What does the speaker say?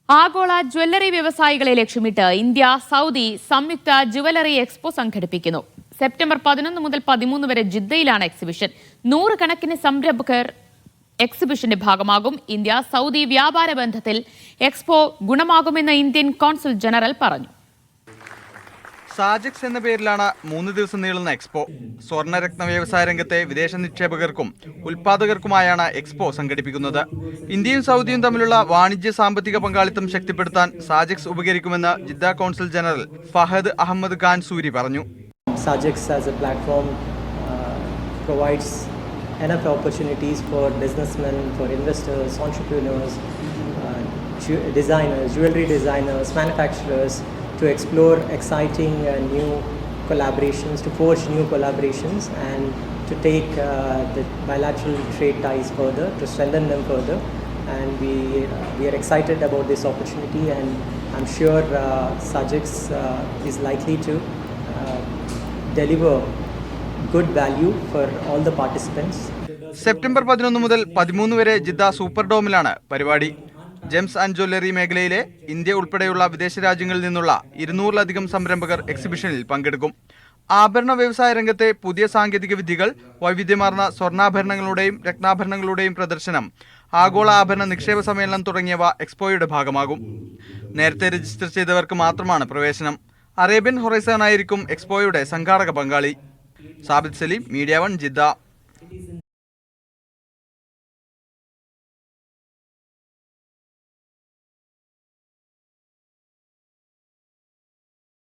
ആഗോള ജ്വല്ലറി വ്യവസായികളെ ലക്ഷ്യമിട്ട് India Saudi സംയുക്ത ജ്വല്ലറി എക്സ്പോ സംഘടിപ്പിക്കുന്നു. സെപ്റ്റംബർ 11 മുതൽ 13 വരെ ജിദ്ദയിലാണ് എക്സിബിഷൻ. 100 കണക്കിന് സംരംഭകർ എക്സിബിഷന്റെ ഭാഗമാകും. ഇന്ത്യ സൗദി വ്യാപാര ബന്ധത്തിൽ എക്സ്പോ ഗുണമാകുമെന്ന് ഇന്ത്യൻ കോൺസുൽ ജനറൽ പറഞ്ഞു. സാജക്സ് എന്ന പേരിലാണ് 3 ദിവസം നീളുന്ന എക്സ്പോ. സ്വർണ്ണരത്ന വ്യവസായ രംഗത്തെ വിദേശ നിക്ഷേപകർക്കും ഉൽപാദകർക്കുമായാണ് എക്സ്പോ സംഘടിപ്പിക്കുന്നത്. ഇന്ത്യയും സൗദിയും തമ്മിലുള്ള വാണിജ്യ സാമ്പത്തിക പങ്കാളിത്തം ശക്തിപ്പെടുത്താൻ സാജക്സ് ഉപകരിക്കുമെന്ന് Jeddah consul general Fahad Ahmed Khan Suri പറഞ്ഞു. Sajix as a platform provides enough opportunities for businessmen, for investors, entrepreneurs, designers, jewelry designers, manufacturers to explore exciting new collaborations, to forge new collaborations and to take the bilateral trade ties further, to strengthen them further. And we are excited about this opportunity, and I'm sure Sajix is likely to deliver good value for all the participants. September 11 മുതൽ 13 വരെ Jeddah super ഡോമിലാണ് പരിപാടി. Gems and jewellery മേഖലയിലെ India ഉൾപ്പെടെയുള്ള വിദേശ രാജ്യങ്ങളിൽ നിന്നുള്ള 200-ലധികം സംരംഭകർ എക്സിബിഷനിൽ പങ്കെടുക്കും. ആഭരണ വ്യവസായ രംഗത്തെ പുതിയ സാങ്കേതിക വിദ്യകൾ, വൈവിധ്യമാർന്ന സ്വർണ്ണാഭരണങ്ങളുടെയും രത്നാഭരണങ്ങളുടെയും പ്രദർശനം, ആഗോള ആഭരണ നിക്ഷേപ സമ്മേളനം തുടങ്ങിയവ എക്സ്പോയുടെ ഭാഗമാകും. നേരത്തെ രജിസ്റ്റർ ചെയ്തവർക്ക് മാത്രമാണ് പ്രവേശനം. അറേബ്യൻ ഹൊറൈസൺ ആയിരിക്കും എക്സ്പോയുടെ സംഘാടക പങ്കാളി. Sabith Saleem, media 1, Jeddah.